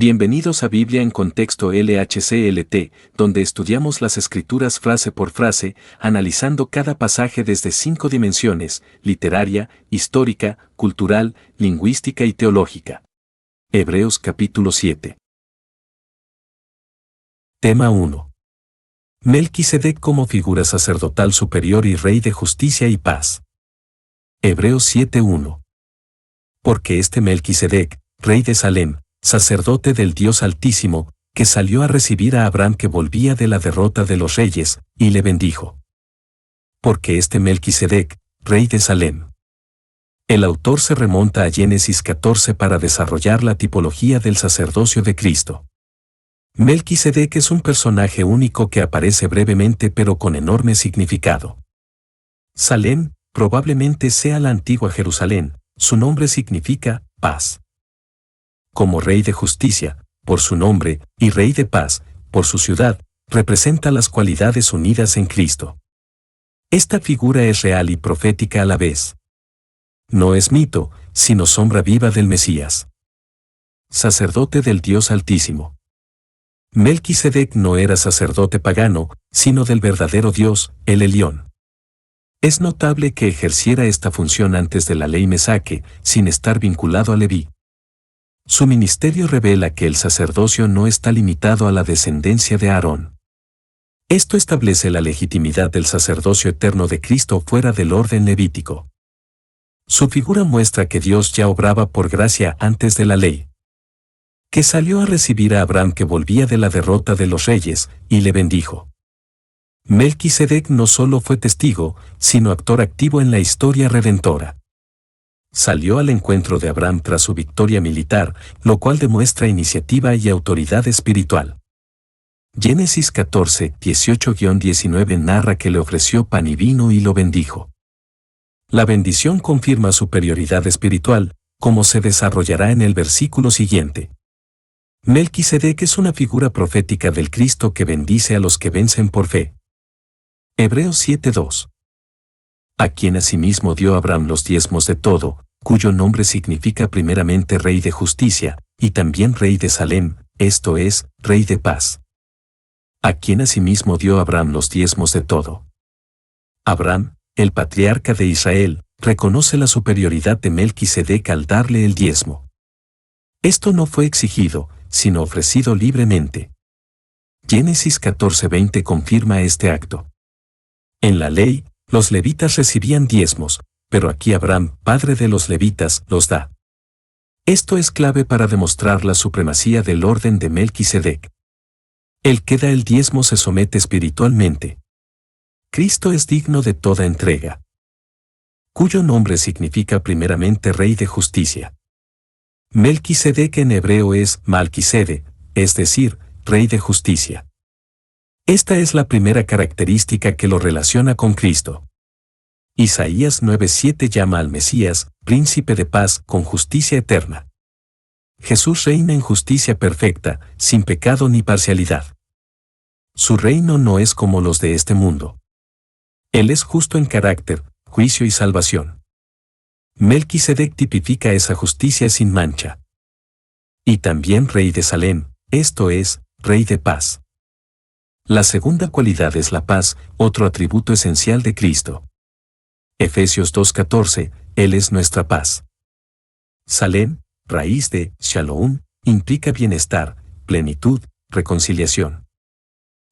Bienvenidos a Biblia en Contexto LHCLT, donde estudiamos las Escrituras frase por frase, analizando cada pasaje desde 5 dimensiones: literaria, histórica, cultural, lingüística y teológica. Hebreos capítulo 7. Tema 1. Melquisedec como figura sacerdotal superior y rey de justicia y paz. Hebreos 7:1. Porque este Melquisedec, rey de Salem, sacerdote del Dios Altísimo, que salió a recibir a Abraham que volvía de la derrota de los reyes, y le bendijo. Porque este Melquisedec, rey de Salem. El autor se remonta a Génesis 14 para desarrollar la tipología del sacerdocio de Cristo. Melquisedec es un personaje único que aparece brevemente pero con enorme significado. Salem, probablemente sea la antigua Jerusalén, su nombre significa paz. Como rey de justicia, por su nombre, y rey de paz, por su ciudad, representa las cualidades unidas en Cristo. Esta figura es real y profética a la vez. No es mito, sino sombra viva del Mesías. Sacerdote del Dios Altísimo. Melquisedec no era sacerdote pagano, sino del verdadero Dios, el Elión. Es notable que ejerciera esta función antes de la ley mesaque, sin estar vinculado a Leví. Su ministerio revela que el sacerdocio no está limitado a la descendencia de Aarón. Esto establece la legitimidad del sacerdocio eterno de Cristo fuera del orden levítico. Su figura muestra que Dios ya obraba por gracia antes de la ley. Que salió a recibir a Abraham que volvía de la derrota de los reyes, y le bendijo. Melquisedec no solo fue testigo, sino actor activo en la historia redentora. Salió al encuentro de Abraham tras su victoria militar, lo cual demuestra iniciativa y autoridad espiritual. Génesis 14, 18-19 narra que le ofreció pan y vino y lo bendijo. La bendición confirma superioridad espiritual, como se desarrollará en el versículo siguiente. Melquisedec es una figura profética del Cristo que bendice a los que vencen por fe. Hebreos 7:2. A quien asimismo dio Abraham los diezmos de todo, cuyo nombre significa primeramente Rey de Justicia, y también Rey de Salem, esto es, Rey de Paz. A quien asimismo dio Abraham los diezmos de todo. Abraham, el patriarca de Israel, reconoce la superioridad de Melquisedec al darle el diezmo. Esto no fue exigido, sino ofrecido libremente. Génesis 14:20 confirma este acto. En la ley, los levitas recibían diezmos, pero aquí Abraham, padre de los levitas, los da. Esto es clave para demostrar la supremacía del orden de Melquisedec. El que da el diezmo se somete espiritualmente. Cristo es digno de toda entrega. Cuyo nombre significa primeramente Rey de Justicia. Melquisedec en hebreo es Malquisede, es decir, Rey de Justicia. Esta es la primera característica que lo relaciona con Cristo. Isaías 9:7 llama al Mesías, Príncipe de Paz, con justicia eterna. Jesús reina en justicia perfecta, sin pecado ni parcialidad. Su reino no es como los de este mundo. Él es justo en carácter, juicio y salvación. Melquisedec tipifica esa justicia sin mancha. Y también Rey de Salem, esto es, Rey de Paz. La segunda cualidad es la paz, otro atributo esencial de Cristo. Efesios 2:14, Él es nuestra paz. Salem, raíz de Shalom, implica bienestar, plenitud, reconciliación.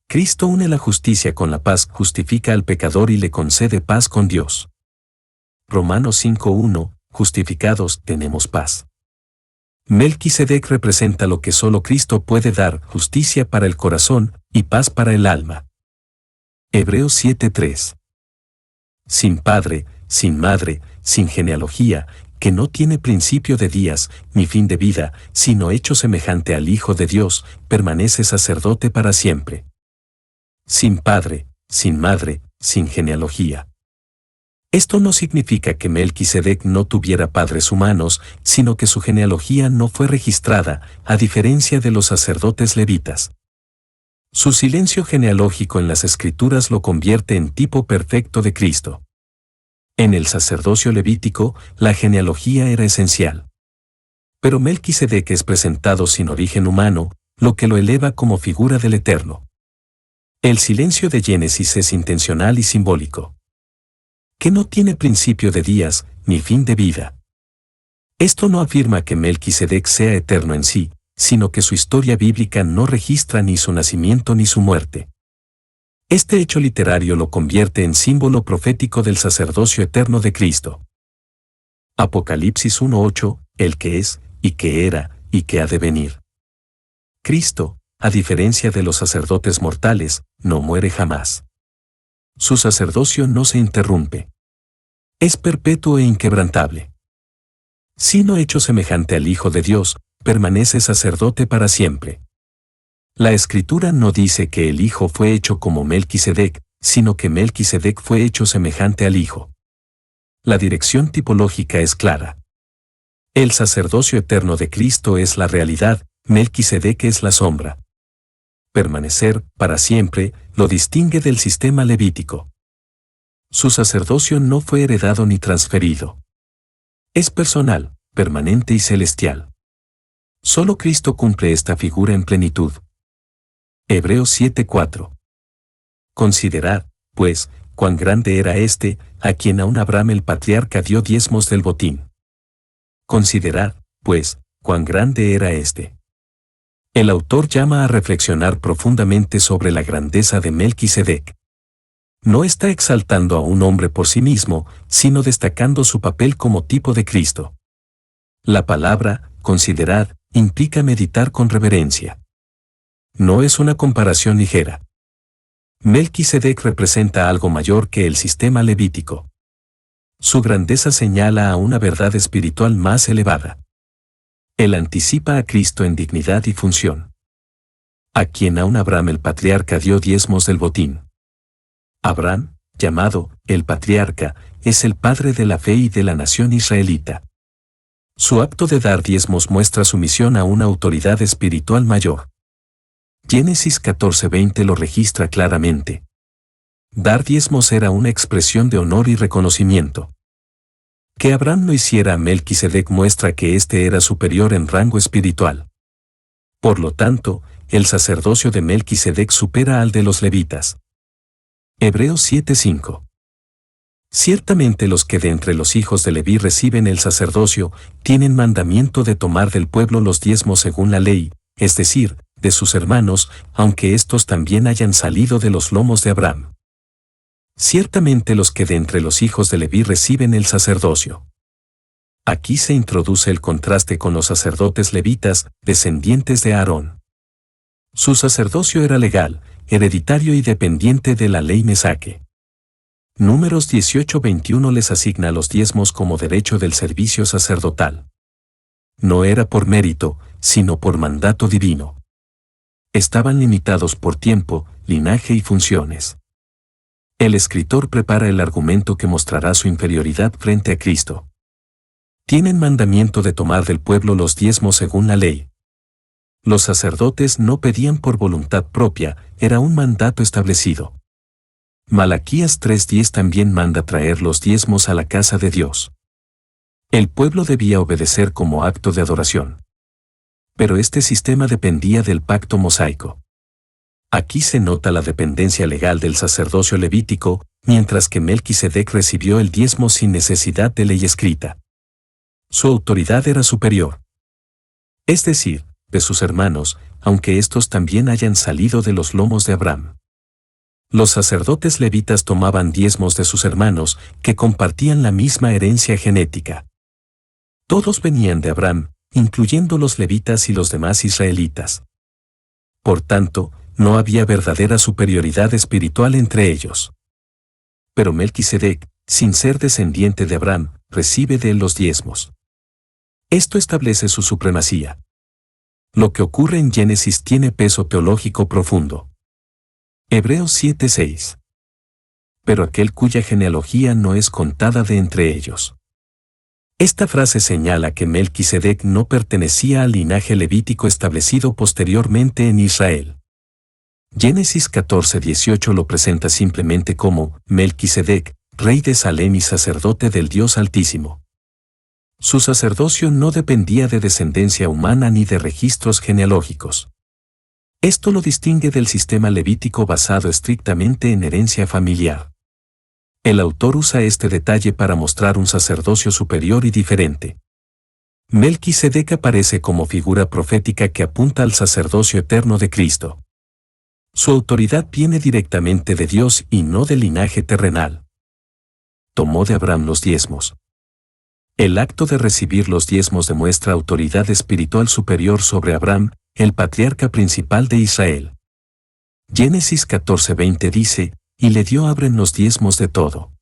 Cristo une la justicia con la paz, justifica al pecador y le concede paz con Dios. Romanos 5:1, justificados tenemos paz. Melquisedec representa lo que solo Cristo puede dar, justicia para el corazón y paz para el alma. Hebreos 7:3. Sin padre, sin madre, sin genealogía, que no tiene principio de días, ni fin de vida, sino hecho semejante al Hijo de Dios, permanece sacerdote para siempre. Sin padre, sin madre, sin genealogía. Esto no significa que Melquisedec no tuviera padres humanos, sino que su genealogía no fue registrada, a diferencia de los sacerdotes levitas. Su silencio genealógico en las Escrituras lo convierte en tipo perfecto de Cristo. En el sacerdocio levítico, la genealogía era esencial. Pero Melquisedec es presentado sin origen humano, lo que lo eleva como figura del Eterno. El silencio de Génesis es intencional y simbólico. Que no tiene principio de días, ni fin de vida. Esto no afirma que Melquisedec sea eterno en sí, sino que su historia bíblica no registra ni su nacimiento ni su muerte. Este hecho literario lo convierte en símbolo profético del sacerdocio eterno de Cristo. Apocalipsis 1:8, el que es, y que era, y que ha de venir. Cristo, a diferencia de los sacerdotes mortales, no muere jamás. Su sacerdocio no se interrumpe. Es perpetuo e inquebrantable. Sino hecho semejante al Hijo de Dios, permanece sacerdote para siempre. La Escritura no dice que el Hijo fue hecho como Melquisedec, sino que Melquisedec fue hecho semejante al Hijo. La dirección tipológica es clara. El sacerdocio eterno de Cristo es la realidad, Melquisedec es la sombra. Permanecer, para siempre, lo distingue del sistema levítico. Su sacerdocio no fue heredado ni transferido. Es personal, permanente y celestial. Solo Cristo cumple esta figura en plenitud. Hebreos 7:4. Considerad, pues, cuán grande era éste, a quien aun Abraham el patriarca dio diezmos del botín. Considerad, pues, cuán grande era éste. El autor llama a reflexionar profundamente sobre la grandeza de Melquisedec. No está exaltando a un hombre por sí mismo, sino destacando su papel como tipo de Cristo. La palabra, considerad, implica meditar con reverencia. No es una comparación ligera. Melquisedec representa algo mayor que el sistema levítico. Su grandeza señala a una verdad espiritual más elevada. Él anticipa a Cristo en dignidad y función. A quien aun Abraham el patriarca dio diezmos del botín. Abraham, llamado el patriarca, es el padre de la fe y de la nación israelita. Su acto de dar diezmos muestra sumisión a una autoridad espiritual mayor. Génesis 14:20 lo registra claramente. Dar diezmos era una expresión de honor y reconocimiento. Que Abraham lo hiciera a Melquisedec muestra que éste era superior en rango espiritual. Por lo tanto, el sacerdocio de Melquisedec supera al de los levitas. Hebreos 7:5. Ciertamente los que de entre los hijos de Leví reciben el sacerdocio, tienen mandamiento de tomar del pueblo los diezmos según la ley, es decir, de sus hermanos, aunque éstos también hayan salido de los lomos de Abraham. Ciertamente los que de entre los hijos de Leví reciben el sacerdocio. Aquí se introduce el contraste con los sacerdotes levitas, descendientes de Aarón. Su sacerdocio era legal, hereditario y dependiente de la ley mesaque. Números 18:21 les asigna los diezmos como derecho del servicio sacerdotal. No era por mérito, sino por mandato divino. Estaban limitados por tiempo, linaje y funciones. El escritor prepara el argumento que mostrará su inferioridad frente a Cristo. Tienen mandamiento de tomar del pueblo los diezmos según la ley. Los sacerdotes no pedían por voluntad propia, era un mandato establecido. Malaquías 3:10 también manda traer los diezmos a la casa de Dios. El pueblo debía obedecer como acto de adoración. Pero este sistema dependía del pacto mosaico. Aquí se nota la dependencia legal del sacerdocio levítico, mientras que Melquisedec recibió el diezmo sin necesidad de ley escrita. Su autoridad era superior. Es decir, de sus hermanos, aunque éstos también hayan salido de los lomos de Abraham. Los sacerdotes levitas tomaban diezmos de sus hermanos, que compartían la misma herencia genética. Todos venían de Abraham, incluyendo los levitas y los demás israelitas. Por tanto, no había verdadera superioridad espiritual entre ellos. Pero Melquisedec, sin ser descendiente de Abraham, recibe de él los diezmos. Esto establece su supremacía. Lo que ocurre en Génesis tiene peso teológico profundo. Hebreos 7:6. Pero aquel cuya genealogía no es contada de entre ellos. Esta frase señala que Melquisedec no pertenecía al linaje levítico establecido posteriormente en Israel. Génesis 14:18 lo presenta simplemente como Melquisedec, rey de Salem y sacerdote del Dios Altísimo. Su sacerdocio no dependía de descendencia humana ni de registros genealógicos. Esto lo distingue del sistema levítico basado estrictamente en herencia familiar. El autor usa este detalle para mostrar un sacerdocio superior y diferente. Melquisedec aparece como figura profética que apunta al sacerdocio eterno de Cristo. Su autoridad viene directamente de Dios y no del linaje terrenal. Tomó de Abraham los diezmos. El acto de recibir los diezmos demuestra autoridad espiritual superior sobre Abraham, el patriarca principal de Israel. Génesis 14:20 dice, y le dio a Abraham los diezmos de todo.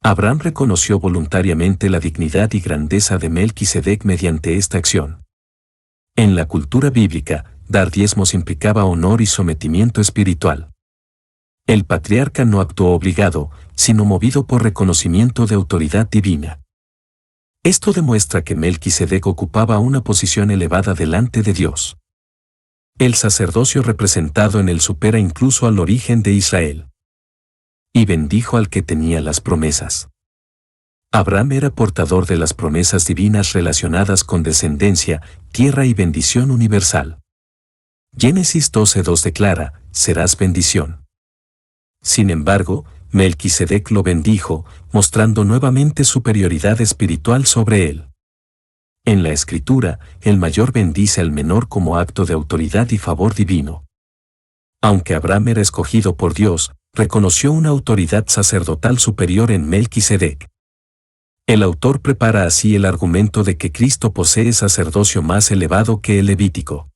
Abraham reconoció voluntariamente la dignidad y grandeza de Melquisedec mediante esta acción. En la cultura bíblica, dar diezmos implicaba honor y sometimiento espiritual. El patriarca no actuó obligado, sino movido por reconocimiento de autoridad divina. Esto demuestra que Melquisedec ocupaba una posición elevada delante de Dios. El sacerdocio representado en él supera incluso al origen de Israel. Y bendijo al que tenía las promesas. Abraham era portador de las promesas divinas relacionadas con descendencia, tierra y bendición universal. Génesis 12:2 declara, serás bendición. Sin embargo, Melquisedec lo bendijo, mostrando nuevamente superioridad espiritual sobre él. En la Escritura, el mayor bendice al menor como acto de autoridad y favor divino. Aunque Abraham era escogido por Dios, reconoció una autoridad sacerdotal superior en Melquisedec. El autor prepara así el argumento de que Cristo posee sacerdocio más elevado que el levítico.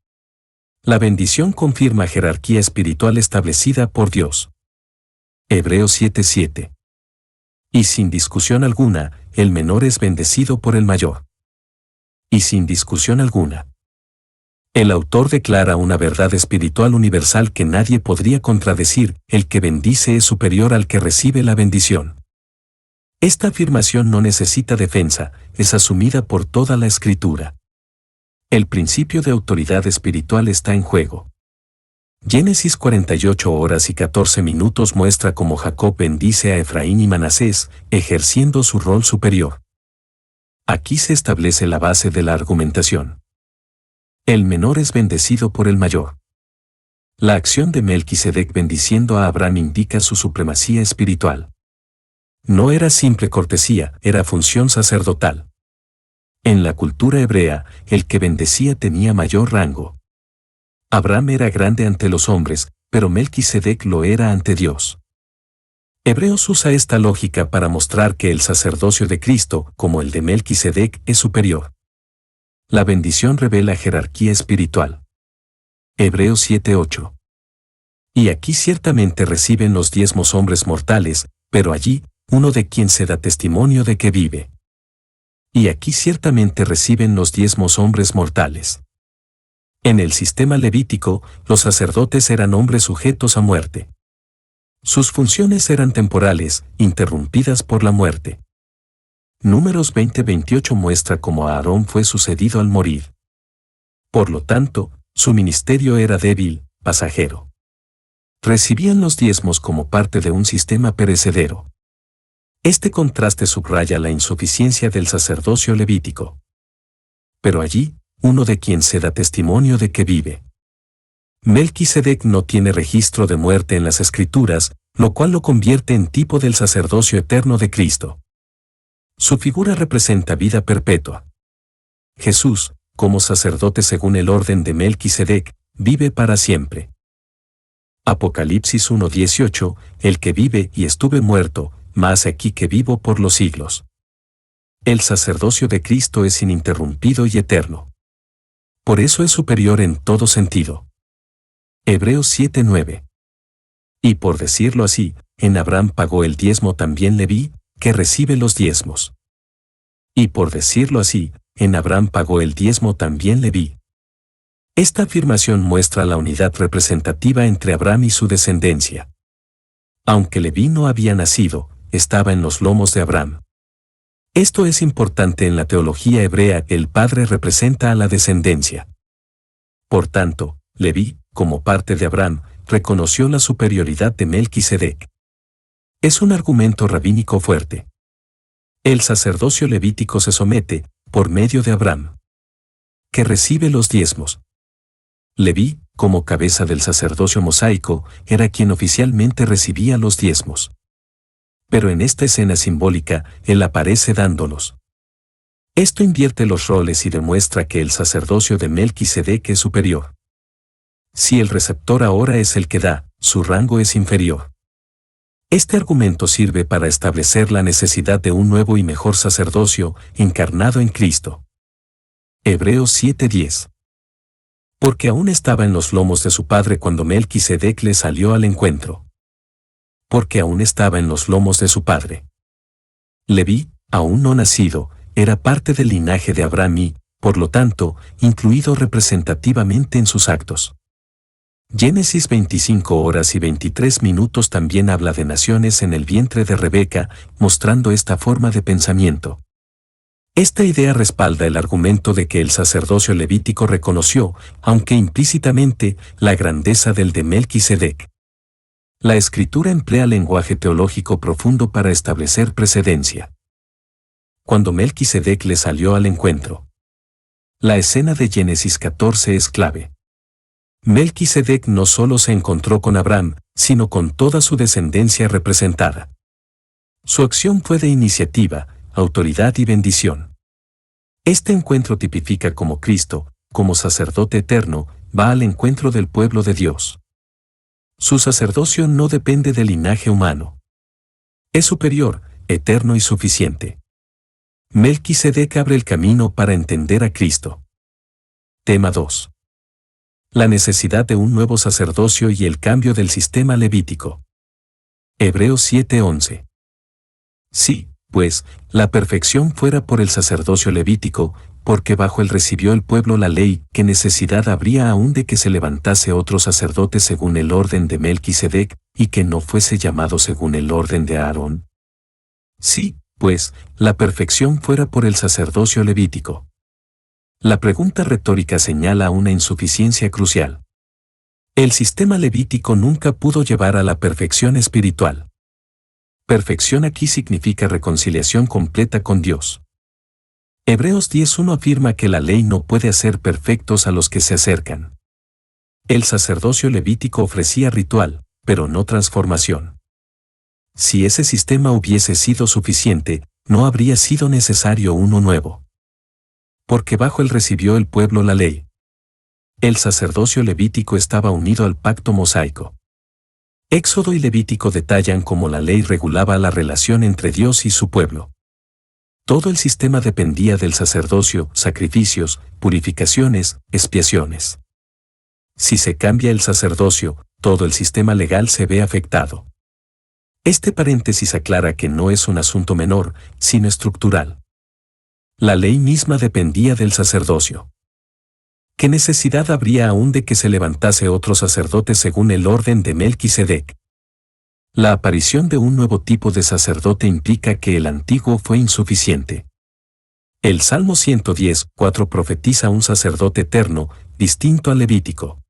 La bendición confirma jerarquía espiritual establecida por Dios. Hebreos 7:7. Y sin discusión alguna, el menor es bendecido por el mayor. Y sin discusión alguna. El autor declara una verdad espiritual universal que nadie podría contradecir, el que bendice es superior al que recibe la bendición. Esta afirmación no necesita defensa, es asumida por toda la Escritura. El principio de autoridad espiritual está en juego. Génesis 48:14 muestra cómo Jacob bendice a Efraín y Manasés, ejerciendo su rol superior. Aquí se establece la base de la argumentación. El menor es bendecido por el mayor. La acción de Melquisedec bendiciendo a Abraham indica su supremacía espiritual. No era simple cortesía, era función sacerdotal. En la cultura hebrea, el que bendecía tenía mayor rango. Abraham era grande ante los hombres, pero Melquisedec lo era ante Dios. Hebreos usa esta lógica para mostrar que el sacerdocio de Cristo, como el de Melquisedec, es superior. La bendición revela jerarquía espiritual. Hebreos 7:8. Y aquí ciertamente reciben los diezmos hombres mortales, pero allí, uno de quien se da testimonio de que vive. Y aquí ciertamente reciben los diezmos hombres mortales. En el sistema levítico, los sacerdotes eran hombres sujetos a muerte. Sus funciones eran temporales, interrumpidas por la muerte. Números 20:28 muestra cómo Aarón fue sucedido al morir. Por lo tanto, su ministerio era débil, pasajero. Recibían los diezmos como parte de un sistema perecedero. Este contraste subraya la insuficiencia del sacerdocio levítico. Pero allí, uno de quien se da testimonio de que vive. Melquisedec no tiene registro de muerte en las Escrituras, lo cual lo convierte en tipo del sacerdocio eterno de Cristo. Su figura representa vida perpetua. Jesús, como sacerdote según el orden de Melquisedec, vive para siempre. Apocalipsis 1:18, el que vive y estuve muerto, mas aquí que vivo por los siglos. El sacerdocio de Cristo es ininterrumpido y eterno. Por eso es superior en todo sentido. Hebreos 7:9. Y por decirlo así, en Abraham pagó el diezmo también Leví, que recibe los diezmos. Y por decirlo así, en Abraham pagó el diezmo también Leví. Esta afirmación muestra la unidad representativa entre Abraham y su descendencia. Aunque Leví no había nacido, estaba en los lomos de Abraham. Esto es importante en la teología hebrea, el padre representa a la descendencia. Por tanto, Leví, como parte de Abraham, reconoció la superioridad de Melquisedec. Es un argumento rabínico fuerte. El sacerdocio levítico se somete, por medio de Abraham, que recibe los diezmos. Leví, como cabeza del sacerdocio mosaico, era quien oficialmente recibía los diezmos. Pero en esta escena simbólica, él aparece dándolos. Esto invierte los roles y demuestra que el sacerdocio de Melquisedec es superior. Si el receptor ahora es el que da, su rango es inferior. Este argumento sirve para establecer la necesidad de un nuevo y mejor sacerdocio, encarnado en Cristo. Hebreos 7:10. Porque aún estaba en los lomos de su padre cuando Melquisedec le salió al encuentro. Porque aún estaba en los lomos de su padre. Leví, aún no nacido, era parte del linaje de Abraham y, por lo tanto, incluido representativamente en sus actos. Génesis 25:23 también habla de naciones en el vientre de Rebeca, mostrando esta forma de pensamiento. Esta idea respalda el argumento de que el sacerdocio levítico reconoció, aunque implícitamente, la grandeza del de Melquisedec. La Escritura emplea lenguaje teológico profundo para establecer precedencia. Cuando Melquisedec le salió al encuentro. La escena de Génesis 14 es clave. Melquisedec no solo se encontró con Abraham, sino con toda su descendencia representada. Su acción fue de iniciativa, autoridad y bendición. Este encuentro tipifica cómo Cristo, como sacerdote eterno, va al encuentro del pueblo de Dios. Su sacerdocio no depende del linaje humano. Es superior, eterno y suficiente. Melquisedec abre el camino para entender a Cristo. Tema 2. La necesidad de un nuevo sacerdocio y el cambio del sistema levítico. Hebreos 7:11. Sí, pues, la perfección fuera por el sacerdocio levítico, porque bajo él recibió el pueblo la ley, ¿qué necesidad habría aún de que se levantase otro sacerdote según el orden de Melquisedec, y que no fuese llamado según el orden de Aarón? Sí, pues, la perfección fuera por el sacerdocio levítico. La pregunta retórica señala una insuficiencia crucial. El sistema levítico nunca pudo llevar a la perfección espiritual. Perfección aquí significa reconciliación completa con Dios. Hebreos 10:1 afirma que la ley no puede hacer perfectos a los que se acercan. El sacerdocio levítico ofrecía ritual, pero no transformación. Si ese sistema hubiese sido suficiente, no habría sido necesario uno nuevo. Porque bajo él recibió el pueblo la ley. El sacerdocio levítico estaba unido al pacto mosaico. Éxodo y Levítico detallan cómo la ley regulaba la relación entre Dios y su pueblo. Todo el sistema dependía del sacerdocio, sacrificios, purificaciones, expiaciones. Si se cambia el sacerdocio, todo el sistema legal se ve afectado. Este paréntesis aclara que no es un asunto menor, sino estructural. La ley misma dependía del sacerdocio. ¿Qué necesidad habría aún de que se levantase otro sacerdote según el orden de Melquisedec? La aparición de un nuevo tipo de sacerdote implica que el antiguo fue insuficiente. El Salmo 110:4 profetiza un sacerdote eterno, distinto al levítico.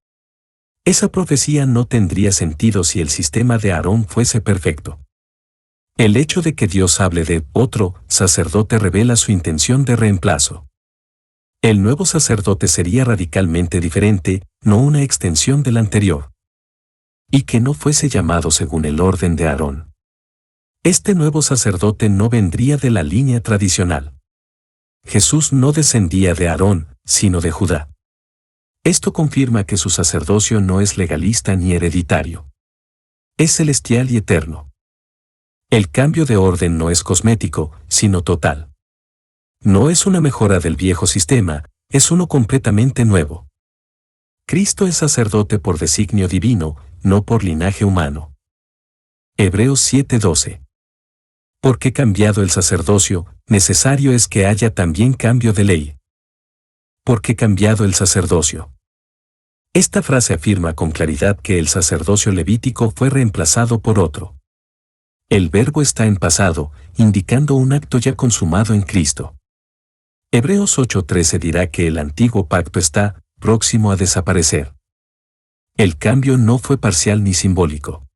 Esa profecía no tendría sentido si el sistema de Aarón fuese perfecto. El hecho de que Dios hable de otro sacerdote revela su intención de reemplazo. El nuevo sacerdote sería radicalmente diferente, no una extensión del anterior. Y que no fuese llamado según el orden de Aarón. Este nuevo sacerdote no vendría de la línea tradicional. Jesús no descendía de Aarón, sino de Judá. Esto confirma que su sacerdocio no es legalista ni hereditario. Es celestial y eterno. El cambio de orden no es cosmético, sino total. No es una mejora del viejo sistema, es uno completamente nuevo. Cristo es sacerdote por designio divino, no por linaje humano. Hebreos 7:12. Porque cambiado el sacerdocio, necesario es que haya también cambio de ley. Porque cambiado el sacerdocio. Esta frase afirma con claridad que el sacerdocio levítico fue reemplazado por otro. El verbo está en pasado, indicando un acto ya consumado en Cristo. Hebreos 8:13 dirá que el antiguo pacto está próximo a desaparecer. El cambio no fue parcial ni simbólico.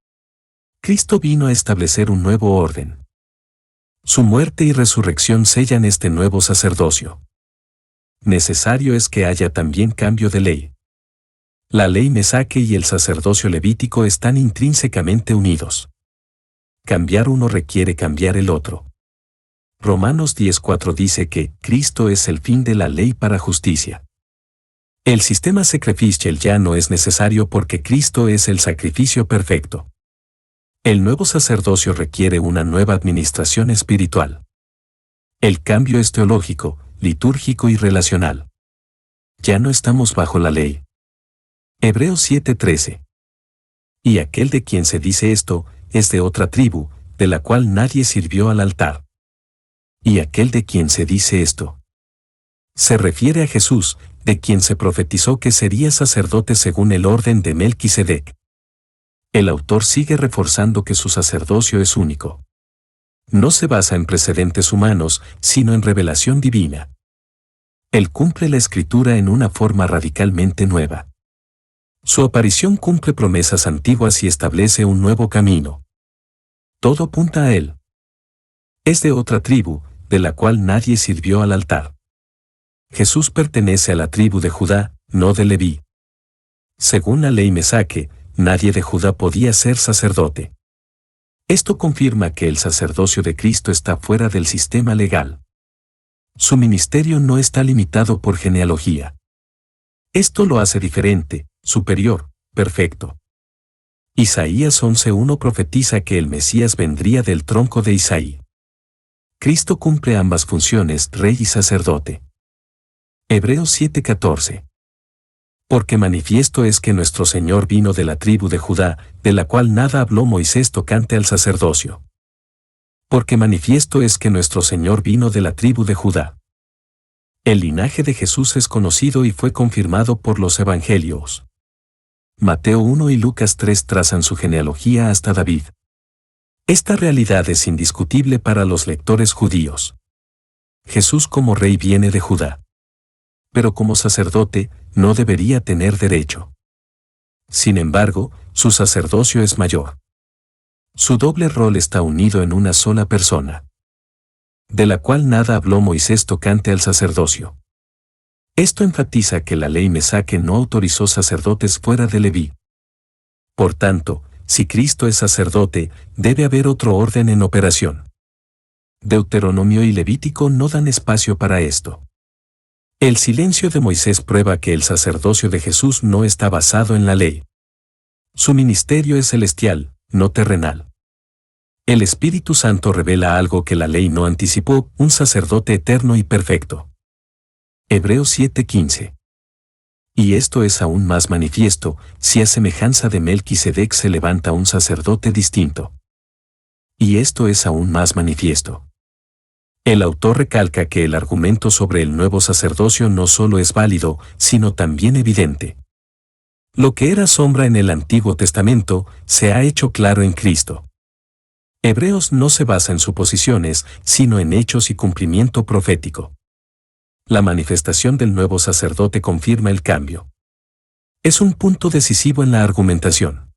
Cristo vino a establecer un nuevo orden. Su muerte y resurrección sellan este nuevo sacerdocio. Necesario es que haya también cambio de ley. La ley mesaque y el sacerdocio levítico están intrínsecamente unidos. Cambiar uno requiere cambiar el otro. Romanos 10:4 dice que Cristo es el fin de la ley para justicia. El sistema sacrificial ya no es necesario porque Cristo es el sacrificio perfecto. El nuevo sacerdocio requiere una nueva administración espiritual. El cambio es teológico, litúrgico y relacional. Ya no estamos bajo la ley. Hebreos 7:13. Y aquel de quien se dice esto, es de otra tribu, de la cual nadie sirvió al altar. Y aquel de quien se dice esto se refiere a Jesús, de quien se profetizó que sería sacerdote según el orden de Melquisedec. El autor sigue reforzando que su sacerdocio es único. No se basa en precedentes humanos, sino en revelación divina. Él cumple la Escritura en una forma radicalmente nueva. Su aparición cumple promesas antiguas y establece un nuevo camino. Todo apunta a él. Es de otra tribu, de la cual nadie sirvió al altar. Jesús pertenece a la tribu de Judá, no de Leví. Según la ley mesaque, nadie de Judá podía ser sacerdote. Esto confirma que el sacerdocio de Cristo está fuera del sistema legal. Su ministerio no está limitado por genealogía. Esto lo hace diferente, superior, perfecto. Isaías 11:1 profetiza que el Mesías vendría del tronco de Isaí. Cristo cumple ambas funciones, rey y sacerdote. Hebreos 7:14. Porque manifiesto es que nuestro Señor vino de la tribu de Judá, de la cual nada habló Moisés tocante al sacerdocio. Porque manifiesto es que nuestro Señor vino de la tribu de Judá. El linaje de Jesús es conocido y fue confirmado por los evangelios. Mateo 1 y Lucas 3 trazan su genealogía hasta David. Esta realidad es indiscutible para los lectores judíos. Jesús como rey viene de Judá. Pero como sacerdote, no debería tener derecho. Sin embargo, su sacerdocio es mayor. Su doble rol está unido en una sola persona, de la cual nada habló Moisés tocante al sacerdocio. Esto enfatiza que la ley mesaque no autorizó sacerdotes fuera de Leví. Por tanto, si Cristo es sacerdote, debe haber otro orden en operación. Deuteronomio y Levítico no dan espacio para esto. El silencio de Moisés prueba que el sacerdocio de Jesús no está basado en la ley. Su ministerio es celestial, no terrenal. El Espíritu Santo revela algo que la ley no anticipó, un sacerdote eterno y perfecto. Hebreos 7:15. Y esto es aún más manifiesto, si a semejanza de Melquisedec se levanta un sacerdote distinto. Y esto es aún más manifiesto. El autor recalca que el argumento sobre el nuevo sacerdocio no solo es válido, sino también evidente. Lo que era sombra en el Antiguo Testamento, se ha hecho claro en Cristo. Hebreos no se basa en suposiciones, sino en hechos y cumplimiento profético. La manifestación del nuevo sacerdote confirma el cambio. Es un punto decisivo en la argumentación.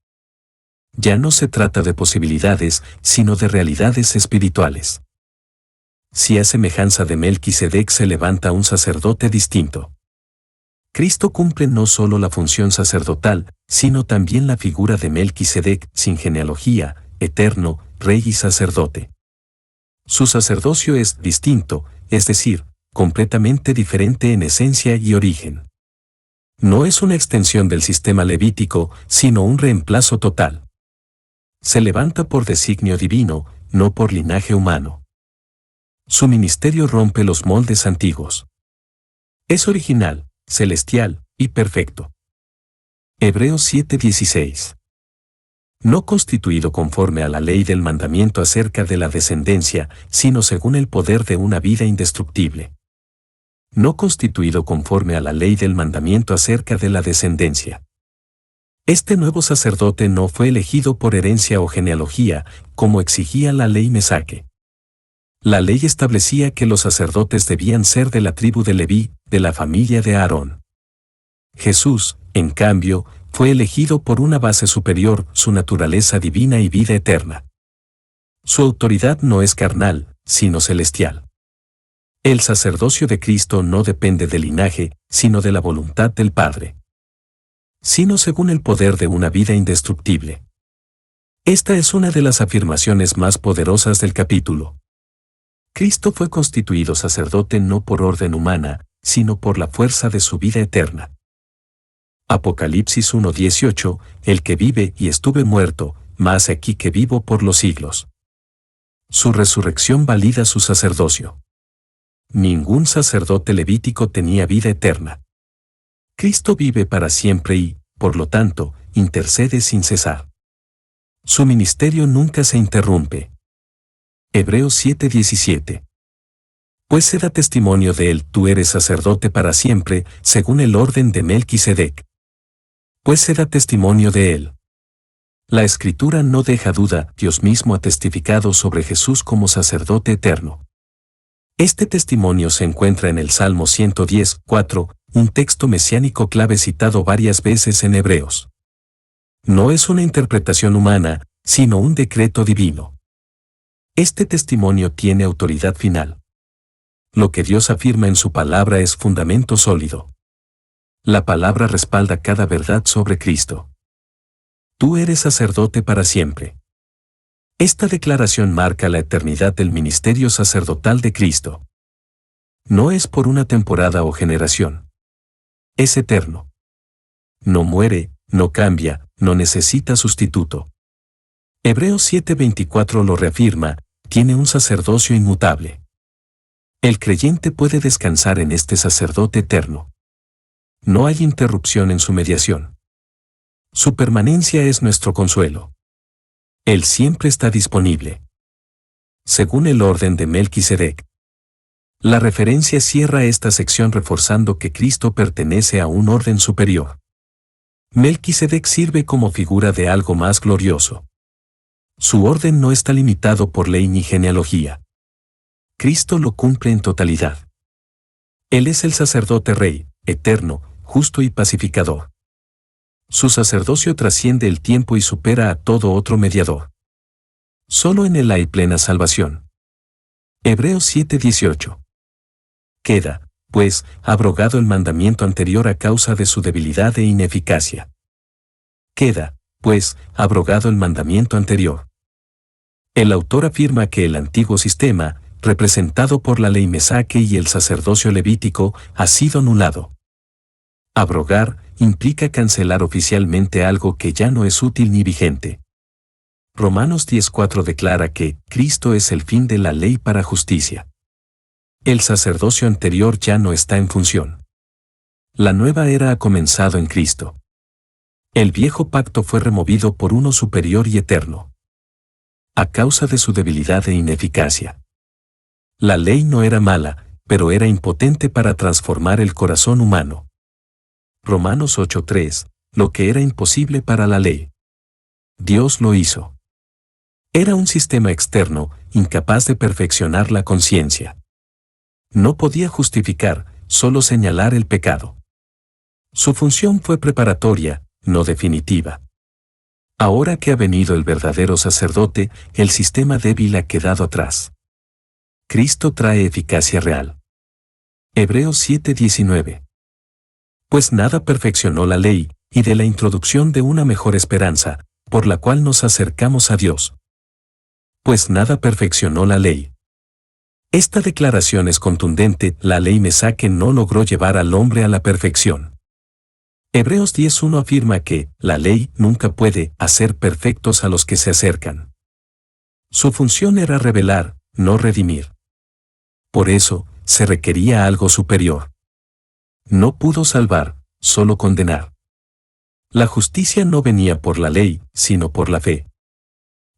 Ya no se trata de posibilidades, sino de realidades espirituales. Si a semejanza de Melquisedec se levanta un sacerdote distinto. Cristo cumple no solo la función sacerdotal, sino también la figura de Melquisedec, sin genealogía, eterno, rey y sacerdote. Su sacerdocio es distinto, es decir, completamente diferente en esencia y origen. No es una extensión del sistema levítico, sino un reemplazo total. Se levanta por designio divino, no por linaje humano. Su ministerio rompe los moldes antiguos. Es original, celestial y perfecto. Hebreos 7:16. No constituido conforme a la ley del mandamiento acerca de la descendencia, sino según el poder de una vida indestructible. No constituido conforme a la ley del mandamiento acerca de la descendencia. Este nuevo sacerdote no fue elegido por herencia o genealogía, como exigía la ley mesaque. La ley establecía que los sacerdotes debían ser de la tribu de Leví, de la familia de Aarón. Jesús, en cambio, fue elegido por una base superior, su naturaleza divina y vida eterna. Su autoridad no es carnal, sino celestial. El sacerdocio de Cristo no depende del linaje, sino de la voluntad del Padre, sino según el poder de una vida indestructible. Esta es una de las afirmaciones más poderosas del capítulo. Cristo fue constituido sacerdote no por orden humana, sino por la fuerza de su vida eterna. Apocalipsis 1:18, el que vive y estuve muerto, mas aquí que vivo por los siglos. Su resurrección valida su sacerdocio. Ningún sacerdote levítico tenía vida eterna. Cristo vive para siempre y, por lo tanto, intercede sin cesar. Su ministerio nunca se interrumpe. Hebreos 7:17. Pues se da testimonio de él, tú eres sacerdote para siempre, según el orden de Melquisedec. Pues se da testimonio de él. La Escritura no deja duda, Dios mismo ha testificado sobre Jesús como sacerdote eterno. Este testimonio se encuentra en el Salmo 110:4, un texto mesiánico clave citado varias veces en Hebreos. No es una interpretación humana, sino un decreto divino. Este testimonio tiene autoridad final. Lo que Dios afirma en su palabra es fundamento sólido. La palabra respalda cada verdad sobre Cristo. Tú eres sacerdote para siempre. Esta declaración marca la eternidad del ministerio sacerdotal de Cristo. No es por una temporada o generación. Es eterno. No muere, no cambia, no necesita sustituto. Hebreos 7:24 lo reafirma, tiene un sacerdocio inmutable. El creyente puede descansar en este sacerdote eterno. No hay interrupción en su mediación. Su permanencia es nuestro consuelo. Él siempre está disponible. Según el orden de Melquisedec. La referencia cierra esta sección reforzando que Cristo pertenece a un orden superior. Melquisedec sirve como figura de algo más glorioso. Su orden no está limitado por ley ni genealogía. Cristo lo cumple en totalidad. Él es el sacerdote rey, eterno, justo y pacificador. Su sacerdocio trasciende el tiempo y supera a todo otro mediador. Solo en él hay plena salvación. Hebreos 7:18. Queda, pues, abrogado el mandamiento anterior a causa de su debilidad e ineficacia. Queda, pues, abrogado el mandamiento anterior. El autor afirma que el antiguo sistema, representado por la ley mesaque y el sacerdocio levítico, ha sido anulado. Abrogar implica cancelar oficialmente algo que ya no es útil ni vigente. Romanos 10:4 declara que Cristo es el fin de la ley para justicia. El sacerdocio anterior ya no está en función. La nueva era ha comenzado en Cristo. El viejo pacto fue removido por uno superior y eterno. A causa de su debilidad e ineficacia. La ley no era mala, pero era impotente para transformar el corazón humano. Romanos 8:3, lo que era imposible para la ley. Dios lo hizo. Era un sistema externo, incapaz de perfeccionar la conciencia. No podía justificar, solo señalar el pecado. Su función fue preparatoria, no definitiva. Ahora que ha venido el verdadero sacerdote, el sistema débil ha quedado atrás. Cristo trae eficacia real. Hebreos 7:19. Pues nada perfeccionó la ley, y de la introducción de una mejor esperanza, por la cual nos acercamos a Dios. Pues nada perfeccionó la ley. Esta declaración es contundente, la ley mesaque no logró llevar al hombre a la perfección. Hebreos 10:1 afirma que, la ley nunca puede hacer perfectos a los que se acercan. Su función era revelar, no redimir. Por eso, se requería algo superior. No pudo salvar, solo condenar. La justicia no venía por la ley, sino por la fe.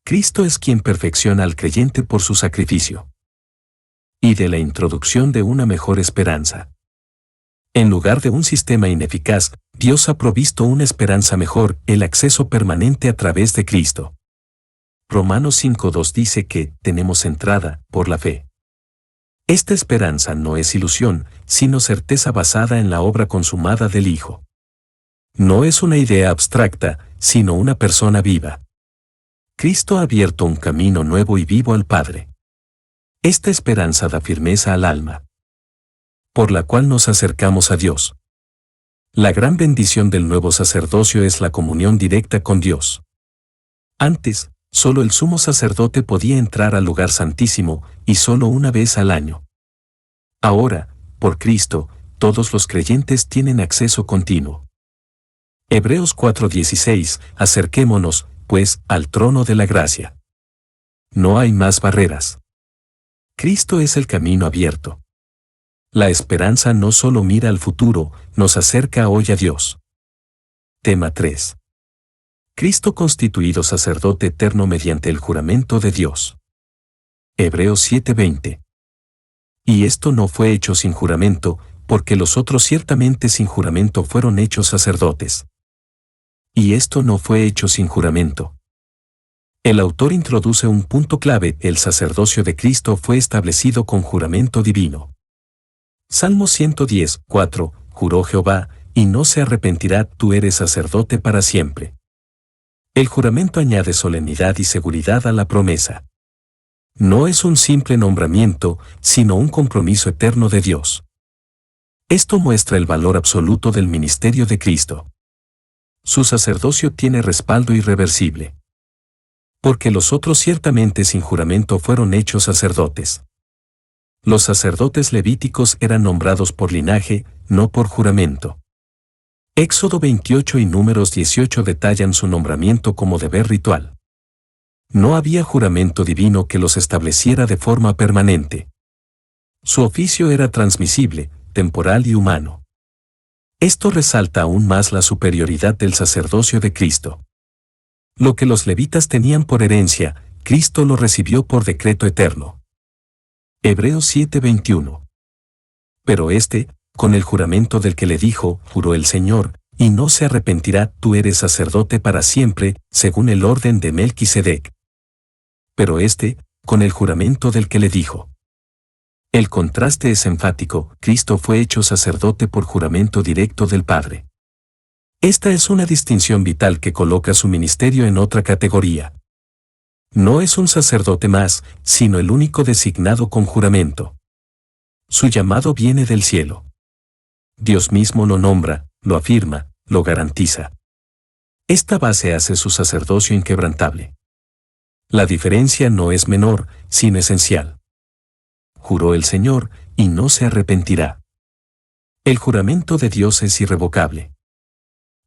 Cristo es quien perfecciona al creyente por su sacrificio. Y de la introducción de una mejor esperanza. En lugar de un sistema ineficaz, Dios ha provisto una esperanza mejor, el acceso permanente a través de Cristo. Romanos 5:2 dice que tenemos entrada por la fe. Esta esperanza no es ilusión, sino certeza basada en la obra consumada del Hijo. No es una idea abstracta, sino una persona viva. Cristo ha abierto un camino nuevo y vivo al Padre. Esta esperanza da firmeza al alma, por la cual nos acercamos a Dios. La gran bendición del nuevo sacerdocio es la comunión directa con Dios. Antes, solo el sumo sacerdote podía entrar al lugar santísimo, y solo una vez al año. Ahora, por Cristo, todos los creyentes tienen acceso continuo. Hebreos 4:16, acerquémonos, pues, al trono de la gracia. No hay más barreras. Cristo es el camino abierto. La esperanza no solo mira al futuro, nos acerca hoy a Dios. Tema 3. Cristo constituido sacerdote eterno mediante el juramento de Dios. Hebreos 7:20. Y esto no fue hecho sin juramento, porque los otros ciertamente sin juramento fueron hechos sacerdotes. Y esto no fue hecho sin juramento. El autor introduce un punto clave: el sacerdocio de Cristo fue establecido con juramento divino. Salmo 110:4, juró Jehová, y no se arrepentirá, tú eres sacerdote para siempre. El juramento añade solemnidad y seguridad a la promesa. No es un simple nombramiento, sino un compromiso eterno de Dios. Esto muestra el valor absoluto del ministerio de Cristo. Su sacerdocio tiene respaldo irreversible. Porque los otros ciertamente sin juramento fueron hechos sacerdotes. Los sacerdotes levíticos eran nombrados por linaje, no por juramento. Éxodo 28 y Números 18 detallan su nombramiento como deber ritual. No había juramento divino que los estableciera de forma permanente. Su oficio era transmisible, temporal y humano. Esto resalta aún más la superioridad del sacerdocio de Cristo. Lo que los levitas tenían por herencia, Cristo lo recibió por decreto eterno. Hebreos 7:21. Pero con el juramento del que le dijo, juró el Señor, y no se arrepentirá, tú eres sacerdote para siempre, según el orden de Melquisedec. Pero con el juramento del que le dijo. El contraste es enfático: Cristo fue hecho sacerdote por juramento directo del Padre. Esta es una distinción vital que coloca su ministerio en otra categoría. No es un sacerdote más, sino el único designado con juramento. Su llamado viene del cielo. Dios mismo lo nombra, lo afirma, lo garantiza. Esta base hace su sacerdocio inquebrantable. La diferencia no es menor, sino esencial. Juró el Señor, y no se arrepentirá. El juramento de Dios es irrevocable.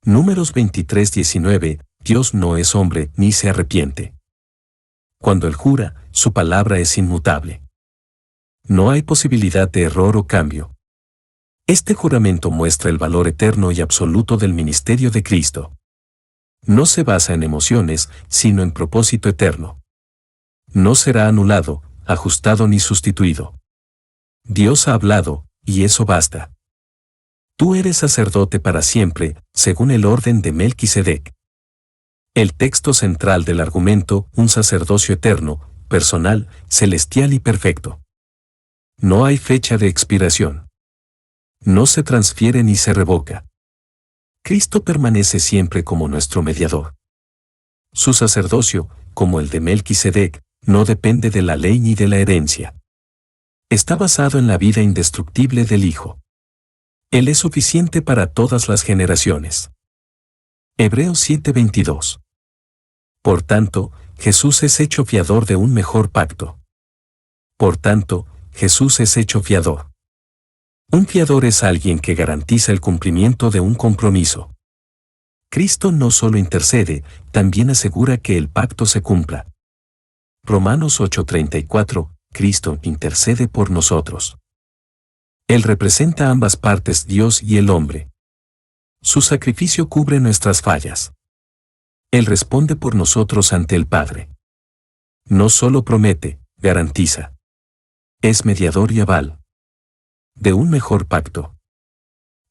Números 23:19, Dios no es hombre, ni se arrepiente. Cuando Él jura, su palabra es inmutable. No hay posibilidad de error o cambio. Este juramento muestra el valor eterno y absoluto del ministerio de Cristo. No se basa en emociones, sino en propósito eterno. No será anulado, ajustado ni sustituido. Dios ha hablado, y eso basta. Tú eres sacerdote para siempre, según el orden de Melquisedec. El texto central del argumento: un sacerdocio eterno, personal, celestial y perfecto. No hay fecha de expiración. No se transfiere ni se revoca. Cristo permanece siempre como nuestro mediador. Su sacerdocio, como el de Melquisedec, no depende de la ley ni de la herencia. Está basado en la vida indestructible del Hijo. Él es suficiente para todas las generaciones. Hebreos 7:22. Por tanto, Jesús es hecho fiador de un mejor pacto. Por tanto, Jesús es hecho fiador. Un fiador es alguien que garantiza el cumplimiento de un compromiso. Cristo no solo intercede, también asegura que el pacto se cumpla. Romanos 8:34, Cristo intercede por nosotros. Él representa ambas partes, Dios y el hombre. Su sacrificio cubre nuestras fallas. Él responde por nosotros ante el Padre. No solo promete, garantiza. Es mediador y aval de un mejor pacto.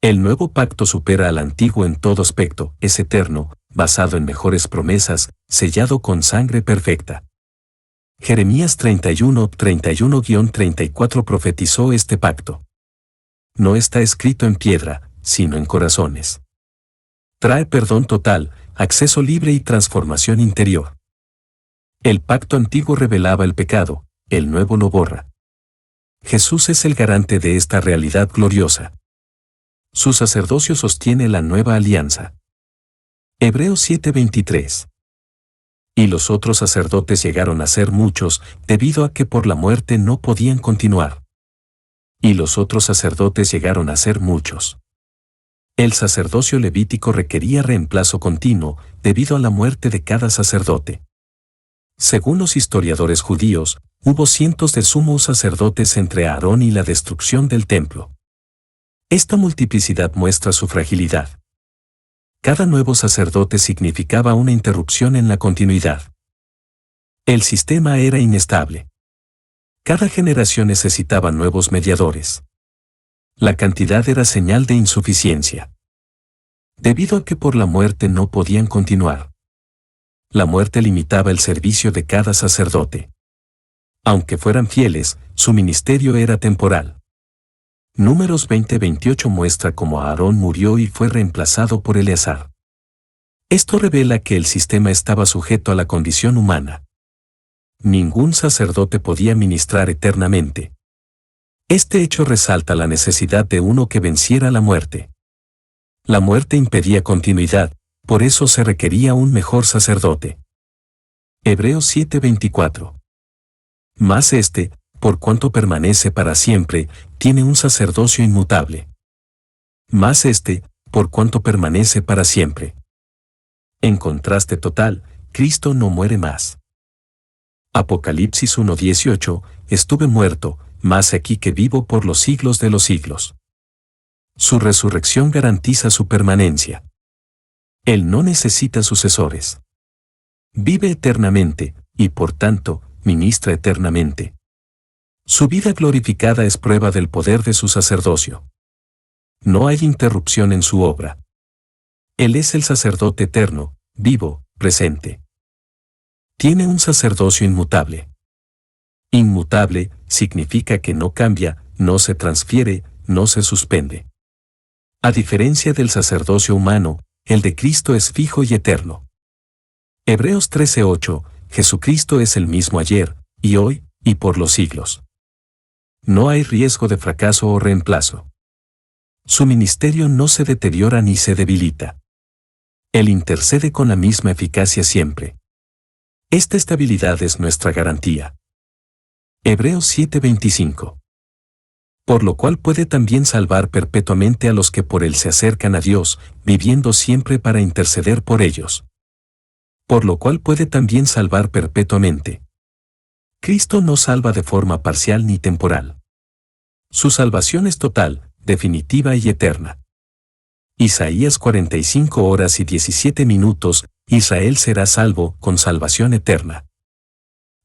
El nuevo pacto supera al antiguo en todo aspecto, es eterno, basado en mejores promesas, sellado con sangre perfecta. Jeremías 31:34 profetizó este pacto. No está escrito en piedra, sino en corazones. Trae perdón total, acceso libre y transformación interior. El pacto antiguo revelaba el pecado, el nuevo lo borra. Jesús es el garante de esta realidad gloriosa. Su sacerdocio sostiene la nueva alianza. Hebreos 7:23. Y los otros sacerdotes llegaron a ser muchos, debido a que por la muerte no podían continuar. Y los otros sacerdotes llegaron a ser muchos. El sacerdocio levítico requería reemplazo continuo, debido a la muerte de cada sacerdote. Según los historiadores judíos, hubo cientos de sumos sacerdotes entre Aarón y la destrucción del templo. Esta multiplicidad muestra su fragilidad. Cada nuevo sacerdote significaba una interrupción en la continuidad. El sistema era inestable. Cada generación necesitaba nuevos mediadores. La cantidad era señal de insuficiencia. Debido a que por la muerte no podían continuar. La muerte limitaba el servicio de cada sacerdote. Aunque fueran fieles, su ministerio era temporal. Números 20:28 muestra cómo Aarón murió y fue reemplazado por Eleazar. Esto revela que el sistema estaba sujeto a la condición humana. Ningún sacerdote podía ministrar eternamente. Este hecho resalta la necesidad de uno que venciera la muerte. La muerte impedía continuidad, por eso se requería un mejor sacerdote. Hebreos 7:24. Mas por cuanto permanece para siempre, tiene un sacerdocio inmutable. Mas por cuanto permanece para siempre. En contraste total, Cristo no muere más. Apocalipsis 1:18, estuve muerto, mas aquí que vivo por los siglos de los siglos. Su resurrección garantiza su permanencia. Él no necesita sucesores. Vive eternamente, y por tanto, ministra eternamente. Su vida glorificada es prueba del poder de su sacerdocio. No hay interrupción en su obra. Él es el sacerdote eterno, vivo, presente. Tiene un sacerdocio inmutable. Inmutable significa que no cambia, no se transfiere, no se suspende. A diferencia del sacerdocio humano, el de Cristo es fijo y eterno. Hebreos 13:8, Jesucristo es el mismo ayer, y hoy, y por los siglos. No hay riesgo de fracaso o reemplazo. Su ministerio no se deteriora ni se debilita. Él intercede con la misma eficacia siempre. Esta estabilidad es nuestra garantía. Hebreos 7:25. Por lo cual puede también salvar perpetuamente a los que por él se acercan a Dios, viviendo siempre para interceder por ellos. Por lo cual puede también salvar perpetuamente. Cristo no salva de forma parcial ni temporal. Su salvación es total, definitiva y eterna. Isaías 45:17, Israel será salvo con salvación eterna.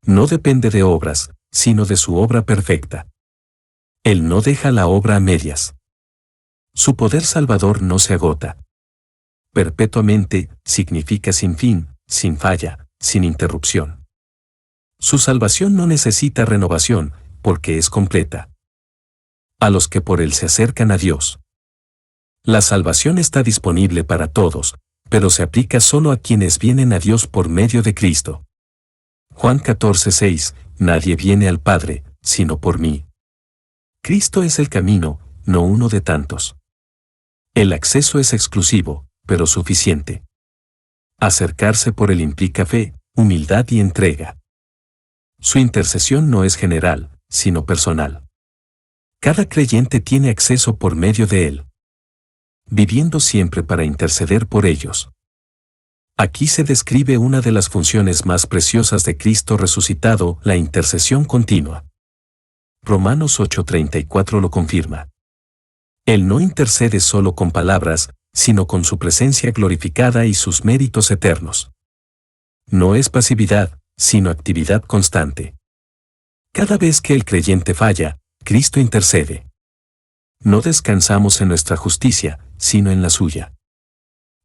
No depende de obras, sino de su obra perfecta. Él no deja la obra a medias. Su poder salvador no se agota. Perpetuamente significa sin fin, sin falla, sin interrupción. Su salvación no necesita renovación, porque es completa. A los que por él se acercan a Dios. La salvación está disponible para todos, pero se aplica solo a quienes vienen a Dios por medio de Cristo. Juan 14:6, nadie viene al Padre, sino por mí. Cristo es el camino, no uno de tantos. El acceso es exclusivo, pero suficiente. Acercarse por él implica fe, humildad y entrega. Su intercesión no es general, sino personal. Cada creyente tiene acceso por medio de él, viviendo siempre para interceder por ellos. Aquí se describe una de las funciones más preciosas de Cristo resucitado, la intercesión continua. Romanos 8:34 lo confirma. Él no intercede solo con palabras, sino con su presencia glorificada y sus méritos eternos. No es pasividad, sino actividad constante. Cada vez que el creyente falla, Cristo intercede. No descansamos en nuestra justicia, sino en la suya.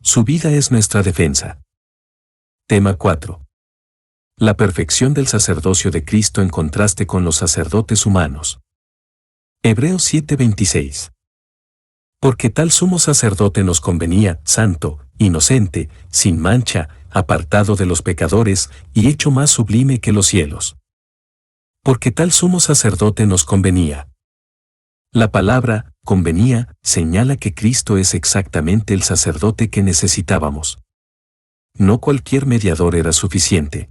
Su vida es nuestra defensa. Tema 4. La perfección del sacerdocio de Cristo en contraste con los sacerdotes humanos. Hebreos 7:26. Porque tal sumo sacerdote nos convenía, santo, inocente, sin mancha, apartado de los pecadores, y hecho más sublime que los cielos. Porque tal sumo sacerdote nos convenía. La palabra convenía señala que Cristo es exactamente el sacerdote que necesitábamos. No cualquier mediador era suficiente.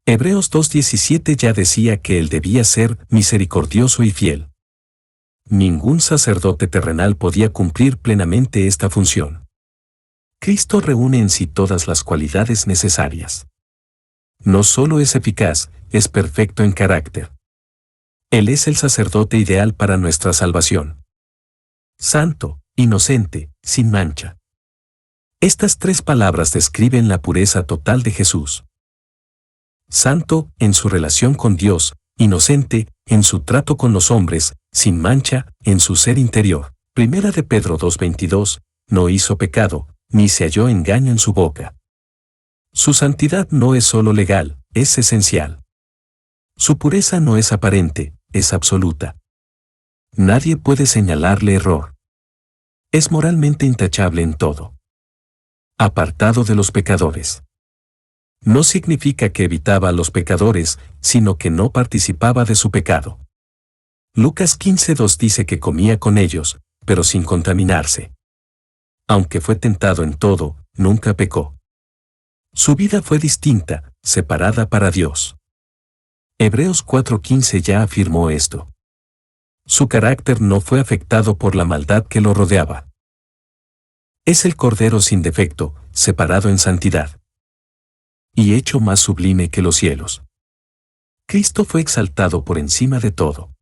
Hebreos 2:17 ya decía que él debía ser misericordioso y fiel. Ningún sacerdote terrenal podía cumplir plenamente esta función. Cristo reúne en sí todas las cualidades necesarias. No solo es eficaz, es perfecto en carácter. Él es el sacerdote ideal para nuestra salvación. Santo, inocente, sin mancha. Estas tres palabras describen la pureza total de Jesús. Santo, en su relación con Dios, inocente, en su trato con los hombres, sin mancha, en su ser interior. Primera de Pedro 2:22, no hizo pecado, ni se halló engaño en su boca. Su santidad no es solo legal, es esencial. Su pureza no es aparente, es absoluta. Nadie puede señalarle error. Es moralmente intachable en todo. Apartado de los pecadores. No significa que evitaba a los pecadores, sino que no participaba de su pecado. Lucas 15:2 dice que comía con ellos, pero sin contaminarse. Aunque fue tentado en todo, nunca pecó. Su vida fue distinta, separada para Dios. Hebreos 4:15 ya afirmó esto. Su carácter no fue afectado por la maldad que lo rodeaba. Es el Cordero sin defecto, separado en santidad. Y hecho más sublime que los cielos. Cristo fue exaltado por encima de todo.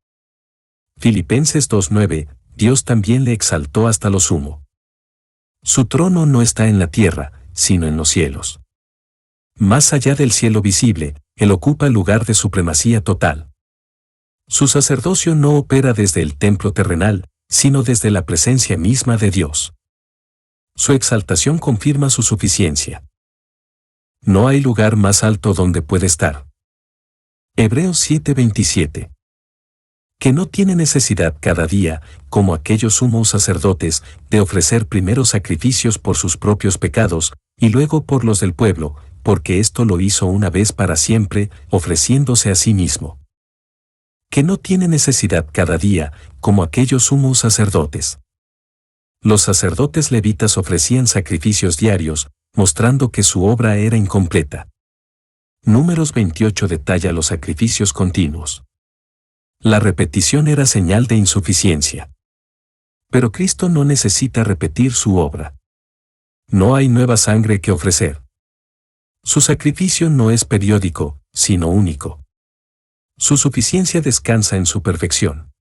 Filipenses 2:9, Dios también le exaltó hasta lo sumo. Su trono no está en la tierra, sino en los cielos. Más allá del cielo visible, Él ocupa el lugar de supremacía total. Su sacerdocio no opera desde el templo terrenal, sino desde la presencia misma de Dios. Su exaltación confirma su suficiencia. No hay lugar más alto donde puede estar. Hebreos 7:27. Que no tiene necesidad cada día, como aquellos sumos sacerdotes, de ofrecer primero sacrificios por sus propios pecados, y luego por los del pueblo, porque esto lo hizo una vez para siempre, ofreciéndose a sí mismo. Que no tiene necesidad cada día, como aquellos sumos sacerdotes. Los sacerdotes levitas ofrecían sacrificios diarios, mostrando que su obra era incompleta. Números 28 detalla los sacrificios continuos. La repetición era señal de insuficiencia. Pero Cristo no necesita repetir su obra. No hay nueva sangre que ofrecer. Su sacrificio no es periódico, sino único. Su suficiencia descansa en su perfección.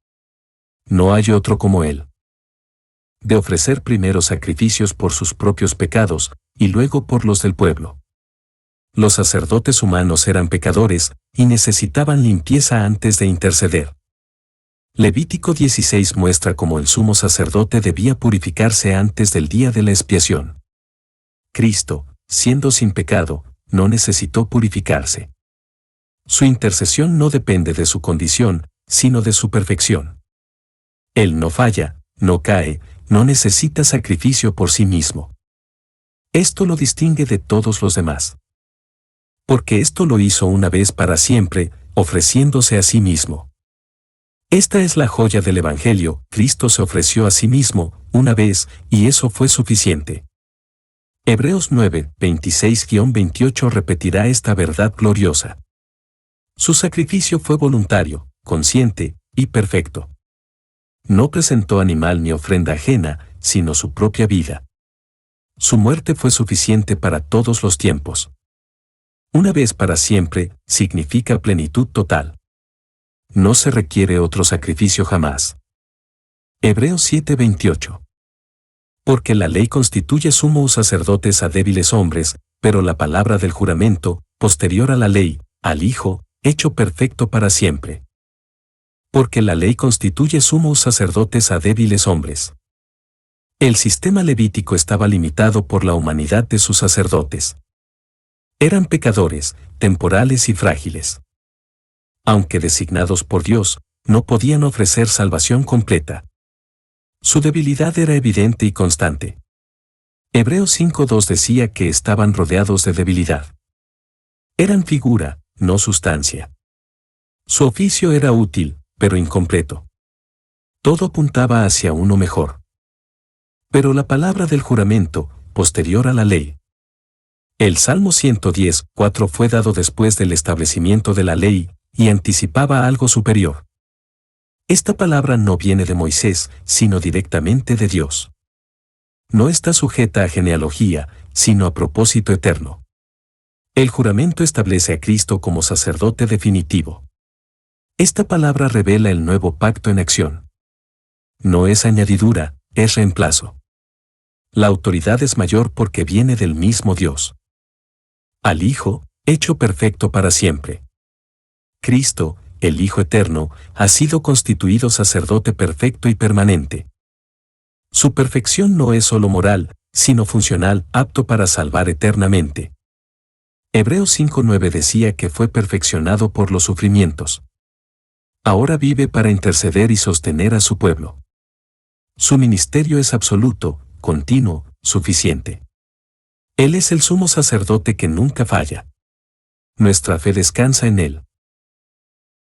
No hay otro como Él. De ofrecer primero sacrificios por sus propios pecados, y luego por los del pueblo. Los sacerdotes humanos eran pecadores, y necesitaban limpieza antes de interceder. Levítico 16 muestra cómo el sumo sacerdote debía purificarse antes del día de la expiación. Cristo, siendo sin pecado, no necesitó purificarse. Su intercesión no depende de su condición, sino de su perfección. Él no falla, no cae, no necesita sacrificio por sí mismo. Esto lo distingue de todos los demás. Porque esto lo hizo una vez para siempre, ofreciéndose a sí mismo. Esta es la joya del Evangelio, Cristo se ofreció a sí mismo, una vez, y eso fue suficiente. Hebreos 9, 26-28 repetirá esta verdad gloriosa. Su sacrificio fue voluntario, consciente, y perfecto. No presentó animal ni ofrenda ajena, sino su propia vida. Su muerte fue suficiente para todos los tiempos. Una vez para siempre, significa plenitud total. No se requiere otro sacrificio jamás. Hebreos 7:28. Porque la ley constituye sumos sacerdotes a débiles hombres, pero la palabra del juramento, posterior a la ley, al Hijo, hecho perfecto para siempre. Porque la ley constituye sumos sacerdotes a débiles hombres. El sistema levítico estaba limitado por la humanidad de sus sacerdotes. Eran pecadores, temporales y frágiles. Aunque designados por Dios, no podían ofrecer salvación completa. Su debilidad era evidente y constante. Hebreos 5:2 decía que estaban rodeados de debilidad. Eran figura, no sustancia. Su oficio era útil, pero incompleto. Todo apuntaba hacia uno mejor. Pero la palabra del juramento, posterior a la ley. El Salmo 110:4 fue dado después del establecimiento de la ley, y anticipaba algo superior. Esta palabra no viene de Moisés, sino directamente de Dios. No está sujeta a genealogía, sino a propósito eterno. El juramento establece a Cristo como sacerdote definitivo. Esta palabra revela el nuevo pacto en acción. No es añadidura, es reemplazo. La autoridad es mayor porque viene del mismo Dios. Al Hijo, hecho perfecto para siempre. Cristo, el Hijo eterno, ha sido constituido sacerdote perfecto y permanente. Su perfección no es solo moral, sino funcional, apto para salvar eternamente. Hebreos 5:9 decía que fue perfeccionado por los sufrimientos. Ahora vive para interceder y sostener a su pueblo. Su ministerio es absoluto, continuo, suficiente. Él es el sumo sacerdote que nunca falla. Nuestra fe descansa en Él.